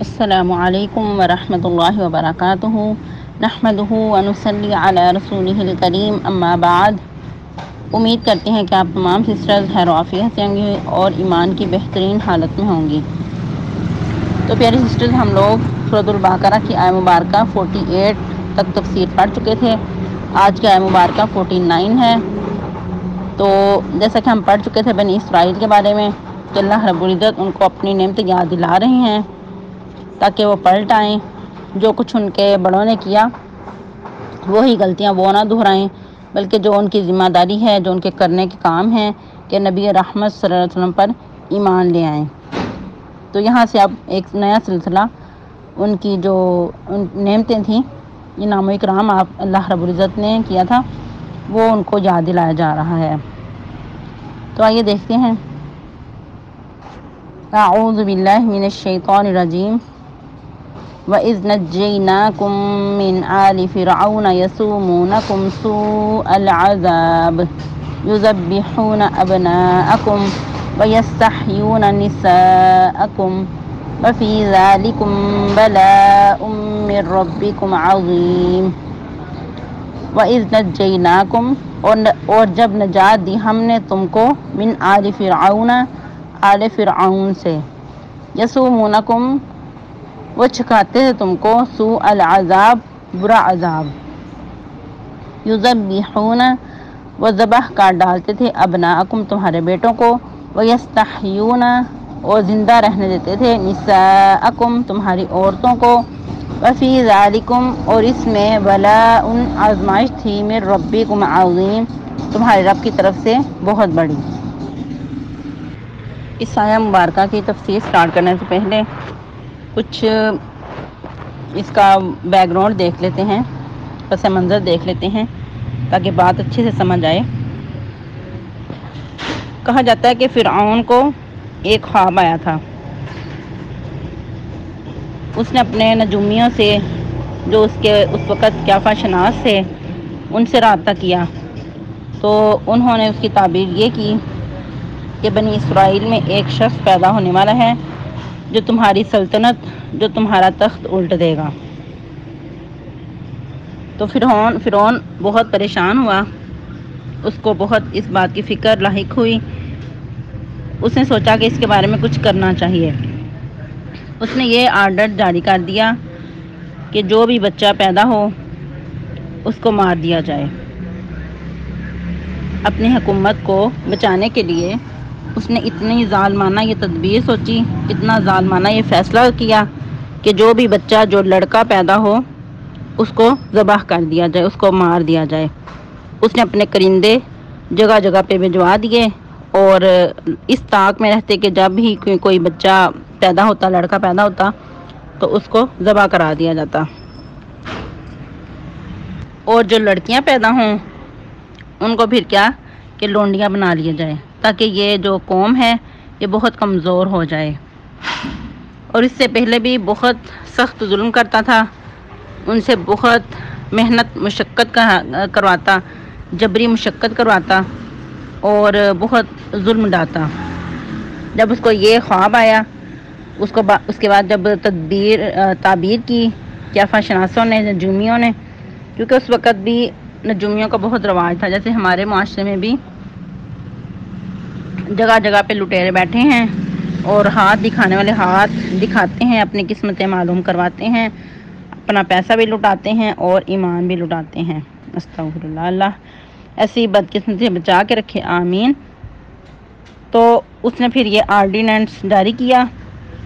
السلام علیکم ورحمۃ اللہ وبرکاتہ نحمدہ ونصلی علی رسولہ الکریم اما بعد۔ امید کرتے ہیں کہ آپ تمام سسٹرز خیر و عافیت سے ہوں گی اور ایمان کی بہترین حالت میں ہوں گی۔ تو پیاری سسٹرز، ہم لوگ سورۃ البقرہ کی آیہ مبارکہ 48 تک تفسیر پڑھ چکے تھے۔ آج کی آیہ مبارکہ 49 ہے۔ تو جیسا کہ ہم پڑھ چکے تھے بنی اسرائیل کے بارے میں کہ اللہ رب العزت ان کو اپنی نعمت یاد دلا رہے ہیں تاکہ وہ پلٹ آئیں، جو کچھ ان کے بڑوں نے کیا وہی غلطیاں وہ نہ دہرائیں، بلکہ جو ان کی ذمہ داری ہے، جو ان کے کرنے کے کام ہیں کہ نبی رحمت صلی اللہ علیہ وسلم پر ایمان لے آئیں۔ تو یہاں سے اب ایک نیا سلسلہ ان کی جو نعمتیں تھیں، انعام و اکرام آپ اللہ رب العزت نے کیا تھا، وہ ان کو یاد دلایا جا رہا ہے۔ تو آئیے دیکھتے ہیں۔ اعوذ باللہ من الشیطان الرجیم وَإِذْ نَجَّيْنَاكُمْ مِنْ آلِ فِرْعَوْنَ يَسُومُونَكُمْ سُوءَ الْعَذَابِ يُذَبِّحُونَ أَبْنَاءَكُمْ وَيَسْتَحْيُونَ نِسَاءَكُمْ وَفِي ذَلِكُمْ بَلَاءٌ مِّن رَّبِّكُمْ عَظِيمٌ۔ وَإِذْ نَجَّيْنَاكُمْ، اور جب نجات دی ہم نے تم کو، من آل فرعون، آل فرعون سے، یسومونکم، وہ چھکاتے ہیں تم کو، سوء العذاب، برا عذاب، یذبحون، وہ ذبح کر ڈالتے تھے، ابناءکم، تمہارے بیٹوں کو، ویستحیون، اور زندہ رہنے دیتے تھے، نساءکم، تمہاری عورتوں کو، وفی ذالکم، اور اس میں، بلاء، آزمائش تھی، من ربکم عظیم، تمہارے رب کی طرف سے بہت بڑی۔ اس آیہ مبارکہ کی تفسیر سٹارٹ کرنے سے پہلے کچھ اس کا بیک گراؤنڈ دیکھ لیتے ہیں، پس منظر دیکھ لیتے ہیں تاکہ بات اچھے سے سمجھ آئے۔ کہا جاتا ہے کہ فرعون کو ایک خواب آیا تھا۔ اس نے اپنے نجومیوں سے، جو اس وقت قیافہ شناس تھے، ان سے رابطہ کیا، تو انہوں نے اس کی تعبیر یہ کی کہ بنی اسرائیل میں ایک شخص پیدا ہونے والا ہے جو تمہاری سلطنت، جو تمہارا تخت الٹ دے گا۔ تو فرعون بہت پریشان ہوا، اس کو بہت اس بات کی فکر لاحق ہوئی۔ اس نے سوچا کہ اس کے بارے میں کچھ کرنا چاہیے۔ اس نے یہ آرڈر جاری کر دیا کہ جو بھی بچہ پیدا ہو اس کو مار دیا جائے۔ اپنی حکومت کو بچانے کے لیے اس نے اتنی ظالمانہ یہ تدبیر سوچی، اتنا ظالمانہ یہ فیصلہ کیا کہ جو بھی بچہ، جو لڑکا پیدا ہو اس کو ذبح کر دیا جائے، اس کو مار دیا جائے۔ اس نے اپنے کرندے جگہ جگہ پہ بھجوا دیے اور اس طاق میں رہتے کہ جب بھی کوئی بچہ پیدا ہوتا، لڑکا پیدا ہوتا، تو اس کو ذبح کرا دیا جاتا، اور جو لڑکیاں پیدا ہوں ان کو پھر کیا کہ لونڈیاں بنا لیا جائے، تاکہ یہ جو قوم ہے یہ بہت کمزور ہو جائے۔ اور اس سے پہلے بھی بہت سخت ظلم کرتا تھا، ان سے بہت محنت مشقت کرواتا، جبری مشقت کرواتا اور بہت ظلم ڈالتا۔ جب اس کو یہ خواب آیا، اس کے بعد جب تعبیر کی قیافہ شناسوں نے، نجومیوں نے، کیونکہ اس وقت بھی نجومیوں کا بہت رواج تھا، جیسے ہمارے معاشرے میں بھی جگہ جگہ پہ لٹیرے بیٹھے ہیں اور ہاتھ دکھانے والے ہاتھ دکھاتے ہیں، اپنی قسمتیں معلوم کرواتے ہیں، اپنا پیسہ بھی لٹاتے ہیں اور ایمان بھی لٹاتے ہیں۔ استغفر اللہ، اللہ ایسی بدقسمتی سے بچا کے رکھے، آمین۔ تو اس نے پھر یہ آرڈیننس جاری کیا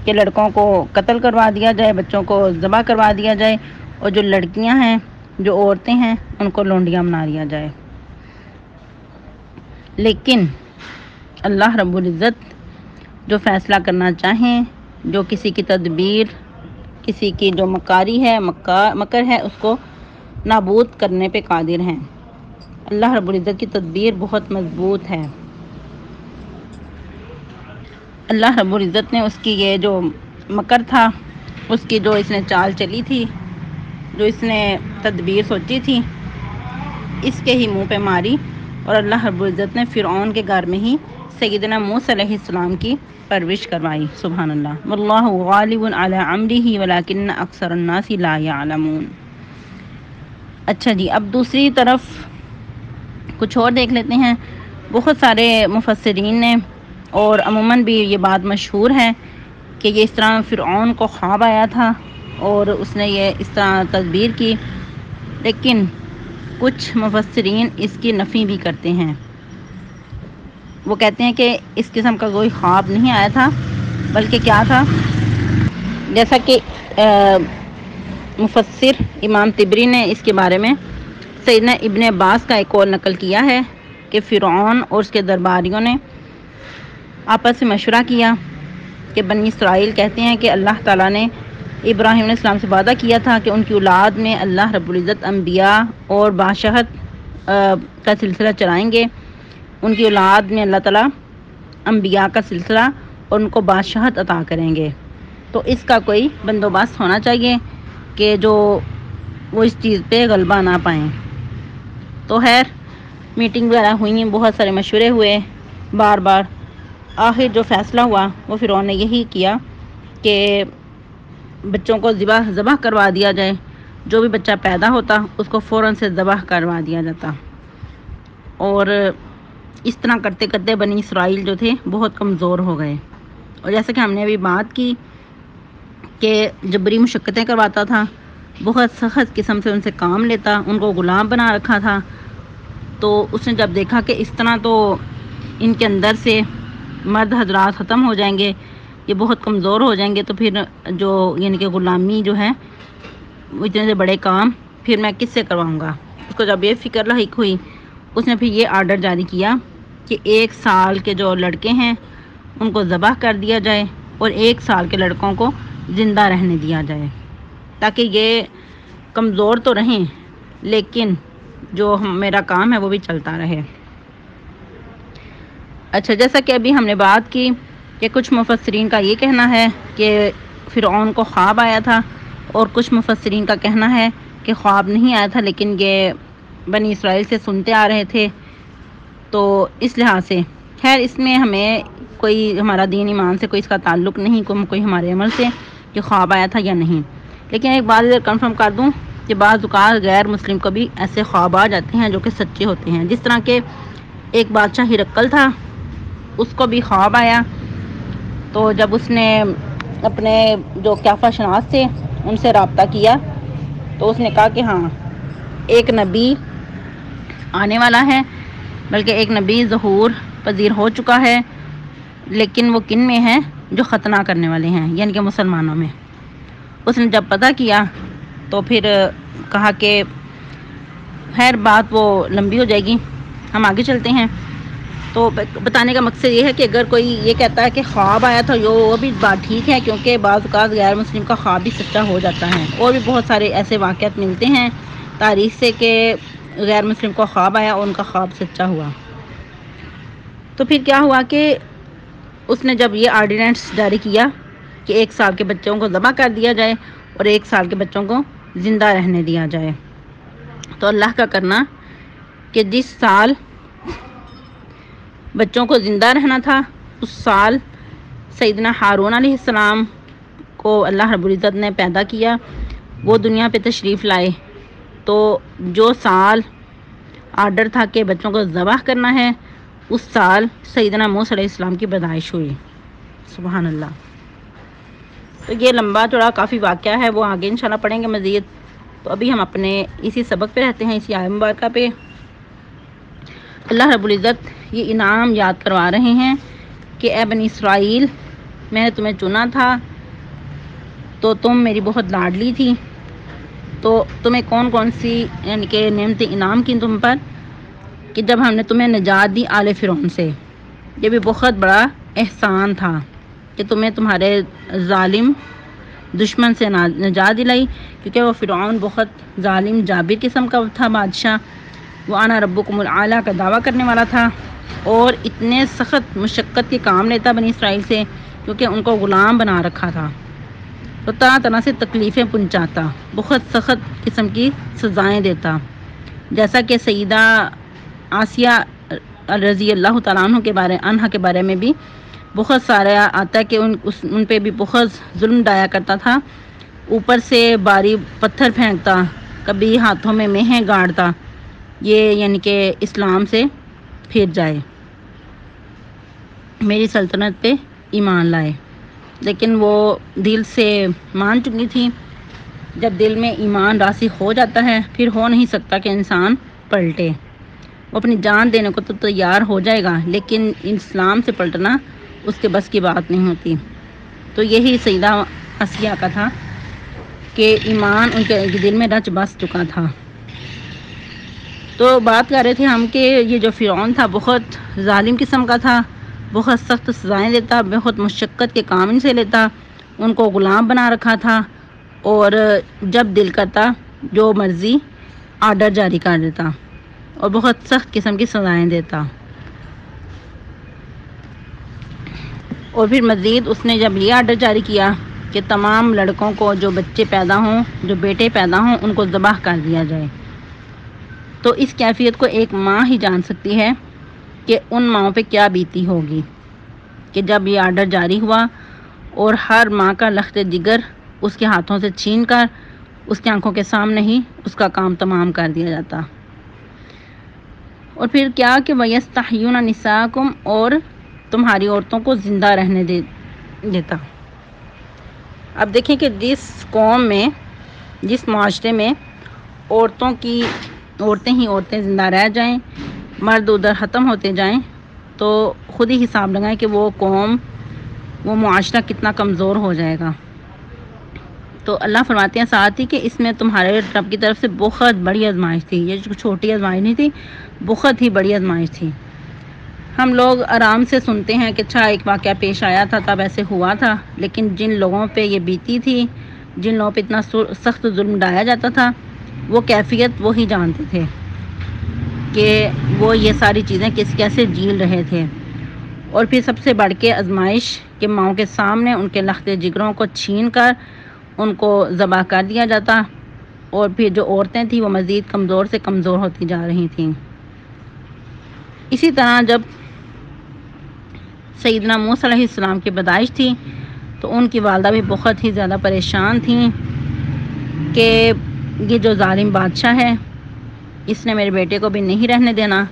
کہ لڑکوں کو قتل کروا دیا جائے، بچوں کو ذبح کروا دیا جائے، اور جو لڑکیاں ہیں، جو عورتیں ہیں، ان کو لونڈیاں بنا دیا جائے۔ لیکن اللہ رب العزت جو فیصلہ کرنا چاہیں، جو کسی کی تدبیر، کسی کی جو مکاری ہے، مکر ہے، اس کو نابود کرنے پہ قادر ہیں۔ اللہ رب العزت کی تدبیر بہت مضبوط ہے۔ اللہ رب العزت نے اس کی یہ جو مکر تھا، اس کی جو اس نے چال چلی تھی، جو اس نے تدبیر سوچی تھی، اس کے ہی منہ پہ ماری، اور اللہ رب العزت نے فرعون کے گھر میں ہی سیدنا موسیٰ علیہ السلام کی پرورش کروائی۔ سبحان اللہ، واللہ غالب علی امرہ ولکن اکثر الناس لا یعلمون۔ اچھا جی، اب دوسری طرف کچھ اور دیکھ لیتے ہیں۔ بہت سارے مفسرین نے، اور عموماً بھی یہ بات مشہور ہے کہ یہ اس طرح فرعون کو خواب آیا تھا اور اس نے یہ اس طرح تدبیر کی، لیکن کچھ مفسرین اس کی نفی بھی کرتے ہیں۔ وہ کہتے ہیں کہ اس قسم کا کوئی خواب نہیں آیا تھا، بلکہ کیا تھا، جیسا کہ مفسر امام طبری نے اس کے بارے میں سیدنا ابن عباس کا ایک قول نقل کیا ہے کہ فرعون اور اس کے درباریوں نے آپس میں مشورہ کیا کہ بنی اسرائیل کہتے ہیں کہ اللہ تعالیٰ نے ابراہیم علیہ السلام سے وعدہ کیا تھا کہ ان کی اولاد میں اللہ رب العزت انبیاء اور بادشاہت کا سلسلہ چلائیں گے، ان کی اولاد میں اللہ تعالیٰ انبیاء کا سلسلہ اور ان کو بادشاہت عطا کریں گے، تو اس کا کوئی بندوبست ہونا چاہیے کہ جو وہ اس چیز پہ غلبہ نہ پائیں۔ تو خیر میٹنگ وغیرہ ہوئی، بہت سارے مشورے ہوئے بار بار، آخر جو فیصلہ ہوا وہ فرعون نے یہی کیا کہ بچوں کو ذبح کروا دیا جائے، جو بھی بچہ پیدا ہوتا اس کو فوراً سے ذبح کروا دیا جاتا، اور اس طرح کرتے کرتے بنی اسرائیل جو تھے بہت کمزور ہو گئے۔ اور جیسا کہ ہم نے ابھی بات کی کہ جبری مشقتیں کرواتا تھا، بہت سخت قسم سے ان سے کام لیتا، ان کو غلام بنا رکھا تھا، تو اس نے جب دیکھا کہ اس طرح تو ان کے اندر سے مرد حضرات ختم ہو جائیں گے، یہ بہت کمزور ہو جائیں گے، تو پھر جو یعنی کہ غلامی جو ہے وہ اتنے سے بڑے کام پھر میں کس سے کرواؤں گا۔ اس کو جب یہ فکر لاحق ہوئی، اس نے پھر یہ آرڈر جاری کیا کہ 1 سال کے جو لڑکے ہیں ان کو ذبح کر دیا جائے اور 1 سال کے لڑکوں کو زندہ رہنے دیا جائے، تاکہ یہ کمزور تو رہیں لیکن جو میرا کام ہے وہ بھی چلتا رہے۔ اچھا، جیسا کہ ابھی ہم نے بات کی کہ کچھ مفسرین کا یہ کہنا ہے کہ فرعون کو خواب آیا تھا، اور کچھ مفسرین کا کہنا ہے کہ خواب نہیں آیا تھا لیکن یہ بنی اسرائیل سے سنتے آ رہے تھے، تو اس لحاظ سے خیر اس میں ہمیں کوئی ہمارا دین ایمان سے کوئی اس کا تعلق نہیں، کوئی ہمارے عمل سے کہ خواب آیا تھا یا نہیں۔ لیکن ایک بات کنفرم کر دوں کہ بعض اوقات غیر مسلم کو بھی ایسے خواب آ جاتے ہیں جو کہ سچے ہوتے ہیں، جس طرح کہ ایک بادشاہ ہرقل تھا، اس کو بھی خواب آیا، تو جب اس نے اپنے جو قیافہ شناس تھے ان سے رابطہ کیا تو اس نے کہا کہ ہاں ایک نبی آنے والا ہے، بلکہ ایک نبی ظہور پذیر ہو چکا ہے، لیکن وہ کن میں ہے؟ جو ختنہ کرنے والے ہیں، یعنی کہ مسلمانوں میں۔ اس نے جب پتہ کیا تو پھر کہا کہ خیر بات وہ لمبی ہو جائے گی، ہم آگے چلتے ہیں۔ تو بتانے کا مقصد یہ ہے کہ اگر کوئی یہ کہتا ہے کہ خواب آیا تھا، وہ بھی بات ٹھیک ہے، کیونکہ بعض اوقات غیر مسلم کا خواب بھی سچا ہو جاتا ہے، اور بھی بہت سارے ایسے واقعات ملتے ہیں تاریخ سے کہ غیر مسلم کو خواب آیا اور ان کا خواب سچا ہوا۔ تو پھر کیا ہوا کہ اس نے جب یہ آرڈیننس جاری کیا کہ 1 سال کے بچوں کو ذبح کر دیا جائے اور 1 سال کے بچوں کو زندہ رہنے دیا جائے، تو اللہ کا کرنا کہ جس سال بچوں کو زندہ رہنا تھا اس سال سیدنا ہارون علیہ السلام کو اللہ رب العزت نے پیدا کیا، وہ دنیا پہ تشریف لائے، تو جو سال آرڈر تھا کہ بچوں کو ذبح کرنا ہے اس سال سیدنا موسیٰ علیہ السلام کی پیدائش ہوئی۔ سبحان اللہ۔ تو یہ لمبا چوڑا کافی واقعہ ہے، وہ آگے انشاءاللہ پڑھیں گے مزید۔ تو ابھی ہم اپنے اسی سبق پہ رہتے ہیں، اسی آیت مبارکہ پہ۔ اللہ رب العزت یہ انعام یاد کروا رہے ہیں کہ اے بنی اسرائیل، میں نے تمہیں چنا تھا تو تم میری بہت لاڈلی تھی، تو تمہیں کون کون سی یعنی کہ نعمتیں انعام کی تم پر، کہ جب ہم نے تمہیں نجات دی آل فرعون سے، یہ بھی بہت بڑا احسان تھا کہ تمہیں تمہارے ظالم دشمن سے نجات دلائی، کیونکہ وہ فرعون بہت ظالم جابر قسم کا تھا بادشاہ، وہ انا ربکم الاعلیٰ کا دعویٰ کرنے والا تھا، اور اتنے سخت مشقت کے کام لیتا بنی اسرائیل سے، کیونکہ ان کو غلام بنا رکھا تھا، تو طرح طرح سے تکلیفیں پہنچاتا، بہت سخت قسم کی سزائیں دیتا، جیسا کہ سیدہ آسیہ رضی اللہ تعالیٰ عنہ کے بارے میں بھی بہت سارا آتا ہے کہ ان پہ بھی بہت ظلم ڈایا کرتا تھا، اوپر سے باری پتھر پھینکتا، کبھی ہاتھوں میں مہیں گاڑتا، یہ یعنی کہ اسلام سے پھر جائے، میری سلطنت پہ ایمان لائے۔ لیکن وہ دل سے مان چکی تھی۔ جب دل میں ایمان راسخ ہو جاتا ہے پھر ہو نہیں سکتا کہ انسان پلٹے۔ وہ اپنی جان دینے کو تو تیار ہو جائے گا، لیکن اسلام سے پلٹنا اس کے بس کی بات نہیں ہوتی۔ تو یہی سیدہ آسیہ کا تھا کہ ایمان ان کے دل میں رچ بس چکا تھا۔ تو بات کر رہے تھے ہم کہ یہ جو فرعون تھا بہت ظالم قسم کا تھا، بہت سخت سزائیں دیتا، بہت مشقت کے کام ان سے لیتا، ان کو غلام بنا رکھا تھا، اور جب دل کرتا جو مرضی آرڈر جاری کر دیتا اور بہت سخت قسم کی سزائیں دیتا۔ اور پھر مزید اس نے جب یہ آرڈر جاری کیا کہ تمام لڑکوں کو جو بچے پیدا ہوں، جو بیٹے پیدا ہوں، ان کو ذبح کر دیا جائے۔ تو اس کیفیت کو ایک ماں ہی جان سکتی ہے کہ ان ماؤں پہ کیا بیتی ہوگی کہ جب یہ آرڈر جاری ہوا اور ہر ماں کا لخت جگر اس کے ہاتھوں سے چھین کر اس کی آنکھوں کے سامنے ہی اس کا کام تمام کر دیا جاتا۔ اور پھر کیا کہ وَيَسْتَحْيُونَ نِسَاءَكُمْ، اور تمہاری عورتوں کو زندہ رہنے دیتا۔ اب دیکھیں کہ جس قوم میں، جس معاشرے میں عورتیں زندہ رہ جائیں، مرد ادھر ختم ہوتے جائیں، تو خود ہی حساب لگائیں کہ وہ قوم، وہ معاشرہ کتنا کمزور ہو جائے گا۔ تو اللہ فرماتے ہیں ساتھ ہی کہ اس میں تمہارے رب کی طرف سے بہت بڑی آزمائش تھی، یہ چھوٹی آزمائش نہیں تھی، بہت ہی بڑی آزمائش تھی۔ ہم لوگ آرام سے سنتے ہیں کہ اچھا ایک واقعہ پیش آیا تھا تب ایسے ہوا تھا، لیکن جن لوگوں پہ یہ بیتی تھی، جن لوگوں پہ اتنا سخت ظلم ڈایا جاتا تھا، وہ کیفیت وہی جانتے تھے کہ وہ یہ ساری چیزیں کیسے جھیل رہے تھے۔ اور پھر سب سے بڑھ کے آزمائش کہ ماؤں کے سامنے ان کے لخت جگروں کو چھین کر ان کو ذبح کر دیا جاتا، اور پھر جو عورتیں تھیں وہ مزید کمزور سے کمزور ہوتی جا رہی تھیں۔ اسی طرح جب سیدنا موسیٰ علیہ السلام کی پیدائش تھی تو ان کی والدہ بھی بہت ہی زیادہ پریشان تھیں کہ یہ جو ظالم بادشاہ ہے اس نے میرے بیٹے کو بھی نہیں رہنے دینا۔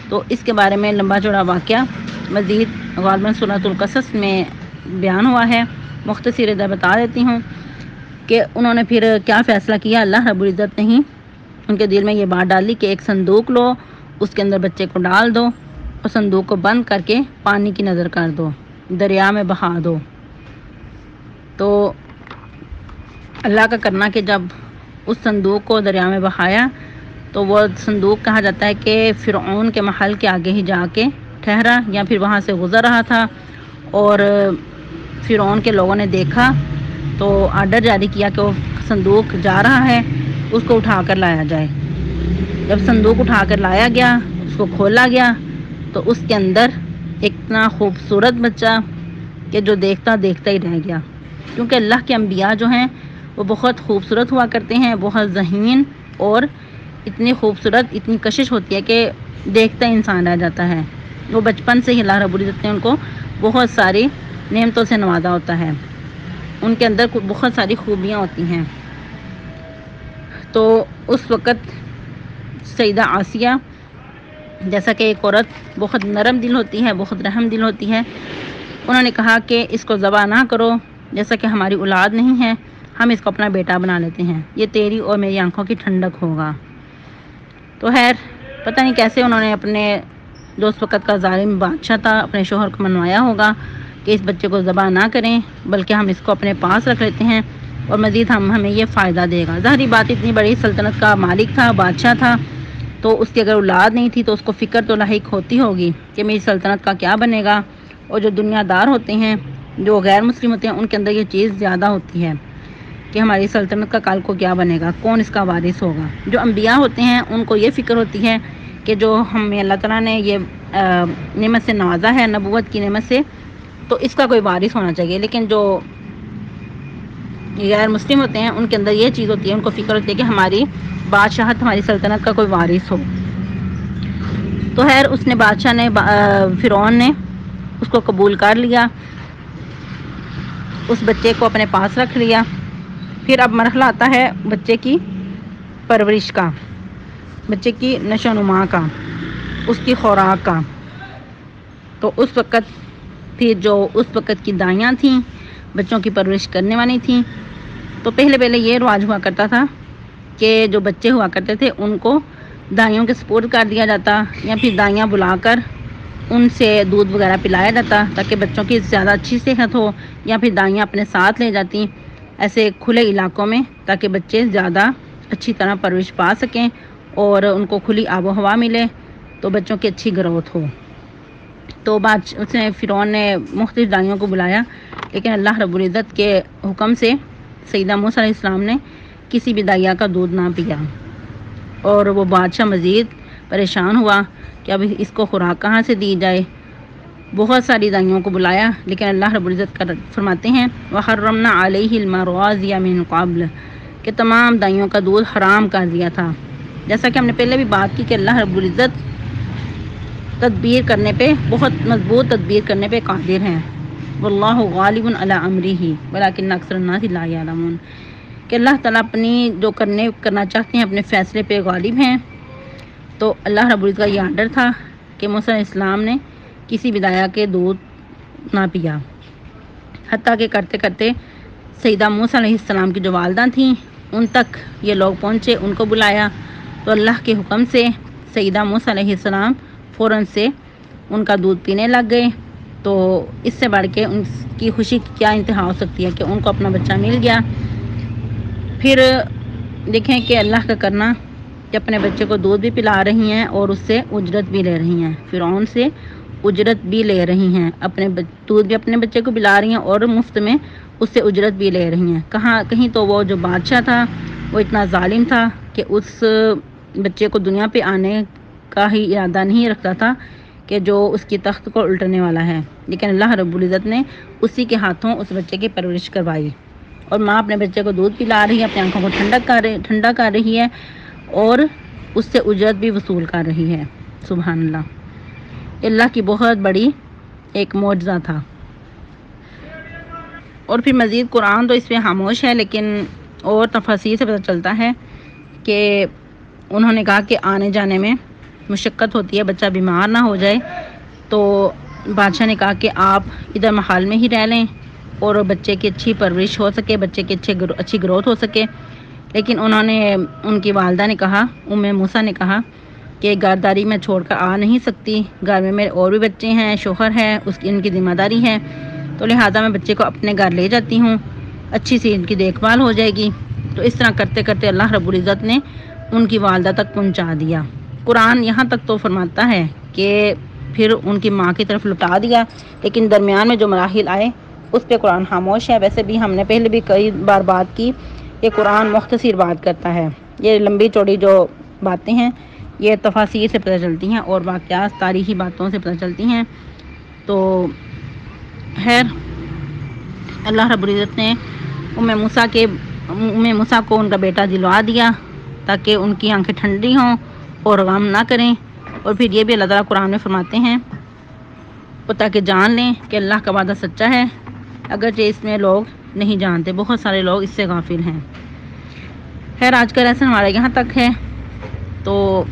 تو اس کے بارے میں لمبا چوڑا واقعہ مزید غالباً سورۃ القصص میں بیان ہوا ہے، مختصر ادھر بتا دیتی ہوں کہ انہوں نے پھر کیا فیصلہ کیا۔ اللہ رب العزت نے ہی ان کے دل میں یہ بات ڈالی کہ ایک صندوق لو، اس کے اندر بچے کو ڈال دو اور صندوق کو بند کر کے پانی کی نظر کر دو، دریا میں بہا دو۔ تو اللہ کا کرنا کہ جب اس صندوق کو دریا میں بہایا تو وہ صندوق کہا جاتا ہے کہ فرعون کے محل کے آگے ہی جا کے ٹھہرا، یا پھر وہاں سے گزر رہا تھا، اور فرعون کے لوگوں نے دیکھا تو آرڈر جاری کیا کہ وہ صندوق جا رہا ہے، اس کو اٹھا کر لایا جائے۔ جب صندوق اٹھا کر لایا گیا، اس کو کھولا گیا تو اس کے اندر اتنا خوبصورت بچہ کہ جو دیکھتا ہی رہ گیا، کیونکہ اللہ کے انبیاء جو ہیں وہ بہت خوبصورت ہوا کرتے ہیں، بہت ذہین، اور اتنی خوبصورت، اتنی کشش ہوتی ہے کہ دیکھتا ہی انسان رہ جاتا ہے۔ وہ بچپن سے ہی اللہ رب العزت نے ان کو بہت ساری نعمتوں سے نوازا ہوتا ہے، ان کے اندر بہت ساری خوبیاں ہوتی ہیں۔ تو اس وقت سیدہ آسیہ جیسا کہ ایک عورت بہت نرم دل ہوتی ہے، بہت رحم دل ہوتی ہے، انہوں نے کہا کہ اس کو ذبح نہ کرو، جیسا کہ ہماری اولاد نہیں ہے، ہم اس کو اپنا بیٹا بنا لیتے ہیں، یہ تیری اور میری آنکھوں کی ٹھنڈک ہوگا۔ تو خیر پتہ نہیں کیسے انہوں نے اپنے جو اس وقت کا ظالم بادشاہ تھا اپنے شوہر کو منوایا ہوگا کہ اس بچے کو ذبح نہ کریں، بلکہ ہم اس کو اپنے پاس رکھ لیتے ہیں اور مزید ہمیں یہ فائدہ دے گا۔ ظاہری بات اتنی بڑی سلطنت کا مالک تھا، بادشاہ تھا، تو اس کی اگر اولاد نہیں تھی تو اس کو فکر تو لاحق ہوتی ہوگی کہ میری سلطنت کا کیا بنے گا۔ اور جو دنیا دار ہوتے ہیں، جو غیر مسلم ہوتے ہیں، ان کے اندر یہ چیز زیادہ ہوتی ہے کہ ہماری سلطنت کا کل کو کیا بنے گا، کون اس کا وارث ہوگا۔ جو انبیاء ہوتے ہیں ان کو یہ فکر ہوتی ہے کہ جو ہمیں اللہ تعالیٰ نے یہ نعمت سے نوازا ہے، نبوت کی نعمت سے، تو اس کا کوئی وارث ہونا چاہیے۔ لیکن جو غیر مسلم ہوتے ہیں ان کے اندر یہ چیز ہوتی ہے، ان کو فکر ہوتی ہے کہ ہماری بادشاہت، ہماری سلطنت کا کوئی وارث ہو۔ تو خیر اس نے بادشاہ نے، فرعون نے اس کو قبول کر لیا، اس بچے کو اپنے پاس رکھ لیا۔ پھر اب مرحلہ آتا ہے بچے کی پرورش کا، بچے کی نشو و نما کا، اس کی خوراک کا۔ تو اس وقت پھر جو اس وقت کی دائیاں تھیں، بچوں کی پرورش کرنے والی تھیں، تو پہلے یہ رواج ہوا کرتا تھا کہ جو بچے ہوا کرتے تھے ان کو دائیوں کے سپورٹ کر دیا جاتا، یا پھر دائیاں بلا کر ان سے دودھ وغیرہ پلایا جاتا تاکہ بچوں کی زیادہ اچھی صحت ہو، یا پھر دائیاں اپنے ساتھ لے جاتی ایسے کھلے علاقوں میں تاکہ بچے زیادہ اچھی طرح پرورش پا سکیں اور ان کو کھلی آب و ہوا ملے تو بچوں کی اچھی گروتھ ہو۔ تو اس نے فرعون نے مختلف دائیوں کو بلایا، لیکن اللہ رب العزت کے حکم سے سیدہ موسیٰ علیہ السلام نے کسی بھی دائیا کا دودھ نہ پیا، اور وہ بادشاہ مزید پریشان ہوا کہ اب اس کو خوراک کہاں سے دی جائے۔ بہت ساری دائیوں کو بلایا، لیکن اللہ رب العزت فرماتے ہیں وَحَرَّمْنَا عَلَيْهِ الْمَرَاضِيَ مِن قَبْلُ کہ تمام دائیوں کا دودھ حرام کر دیا تھا۔ جیسا کہ ہم نے پہلے بھی بات کی کہ اللہ رب العزت تدبیر کرنے پہ، بہت مضبوط تدبیر کرنے پہ قادر ہیں۔ واللہ غالب علی امرہ ولکن اکثر الناس لا یعلمون کہ اللہ تعالیٰ اپنی جو کرنا چاہتے ہیں اپنے فیصلے پہ غالب ہیں۔ تو اللہ رب العزت کا یہ آرڈر تھا کہ موسیٰ علیہ السلام نے کسی بھی دائیا کے دودھ نہ پیا، حتیٰ کہ کرتے کرتے سیدہ موسیٰ علیہ السلام کی جو والدہ تھیں ان تک یہ لوگ پہنچے، ان کو بلایا تو اللہ کے حکم سے سیدہ موسیٰ علیہ السلام فوراً سے ان کا دودھ پینے لگ گئے۔ تو اس سے بڑھ کے ان کی خوشی کی کیا انتہا ہو سکتی ہے کہ ان کو اپنا بچہ مل گیا۔ پھر دیکھیں کہ اللہ کا کرنا کہ اپنے بچے کو دودھ بھی پلا رہی ہیں اور اس سے اجرت بھی لے رہی ہیں، فرعون سے اجرت بھی لے رہی ہیں، دودھ بھی اپنے بچے کو پلا رہی ہیں اور مفت میں اس سے اجرت بھی لے رہی ہیں۔ کہیں تو وہ جو بادشاہ تھا وہ اتنا ظالم تھا کہ اس بچے کو دنیا پہ آنے کا ہی ارادہ نہیں رکھتا تھا کہ جو اس کی تخت کو الٹنے والا ہے، لیکن اللہ رب العزت نے اسی کے ہاتھوں اس بچے کی پرورش کروائی، اور ماں اپنے بچے کو دودھ پلا رہی ہے، اپنی آنکھوں کو ٹھنڈا کر رہی ہے اور اس سے اجرت بھی وصول کر رہی ہے۔ سبحان اللہ، اللہ کی بہت بڑی ایک معجزہ تھا۔ اور پھر مزید قرآن تو اس پہ خاموش ہے، لیکن اور تفاصیل سے پتہ چلتا ہے کہ انہوں نے کہا کہ آنے جانے میں مشقت ہوتی ہے، بچہ بیمار نہ ہو جائے، تو بادشاہ نے کہا کہ آپ ادھر محل میں ہی رہ لیں اور بچے کی اچھی پرورش ہو سکے، بچے کی اچھی گروتھ ہو سکے۔ لیکن ان کی والدہ نے کہا، موسیٰ نے کہا کہ گھرداری میں چھوڑ کر آ نہیں سکتی، گھر میں میرے اور بھی بچے ہیں، شوہر ہے، ان کی ذمہ داری ہے، تو لہٰذا میں بچے کو اپنے گھر لے جاتی ہوں، اچھی سی ان کی دیکھ بھال ہو جائے گی۔ تو اس طرح کرتے کرتے اللہ رب العزت نے ان کی والدہ تک پہنچا دیا۔ قرآن یہاں تک تو فرماتا ہے کہ پھر ان کی ماں کی طرف لوٹا دیا، لیکن درمیان میں جو مراحل آئے اس پہ قرآن خاموش ہے۔ ویسے بھی ہم نے پہلے بھی کئی بار بات کی کہ قرآن مختصر بات کرتا ہے، یہ لمبی چوڑی جو باتیں ہیں یہ تفاصیر سے پتہ چلتی ہیں اور واقعات تاریخی باتوں سے پتہ چلتی ہیں۔ تو خیر، اللہ رب العزت نے موسیٰ کو ان کا بیٹا دلوا دیا تاکہ ان کی آنکھیں ٹھنڈی ہوں اور غم نہ کریں، اور پھر یہ بھی اللہ تعالیٰ قرآن میں فرماتے ہیں تاکہ جان لیں کہ اللہ کا وعدہ سچا ہے، اگرچہ اس میں لوگ نہیں جانتے، بہت سارے لوگ اس سے غافل ہیں۔ خیر، آج کا لیسن ہمارا یہاں تک ہے۔ تو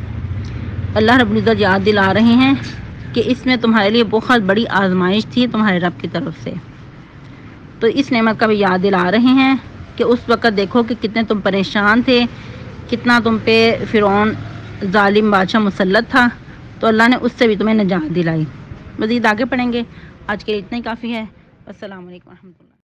اللہ رب العزت یاد دلا رہے ہیں کہ اس میں تمہارے لیے بہت بڑی آزمائش تھی تمہارے رب کی طرف سے، تو اس نعمت کا بھی یاد دلا رہے ہیں کہ اس وقت دیکھو کہ کتنے تم پریشان تھے، کتنا تم پہ فرعون ظالم بادشاہ مسلط تھا، تو اللہ نے اس سے بھی تمہیں نجات دلائی۔ مزید آگے پڑھیں گے، آج کے لیے اتنا ہی کافی ہے۔ السلام علیکم ورحمۃ اللہ۔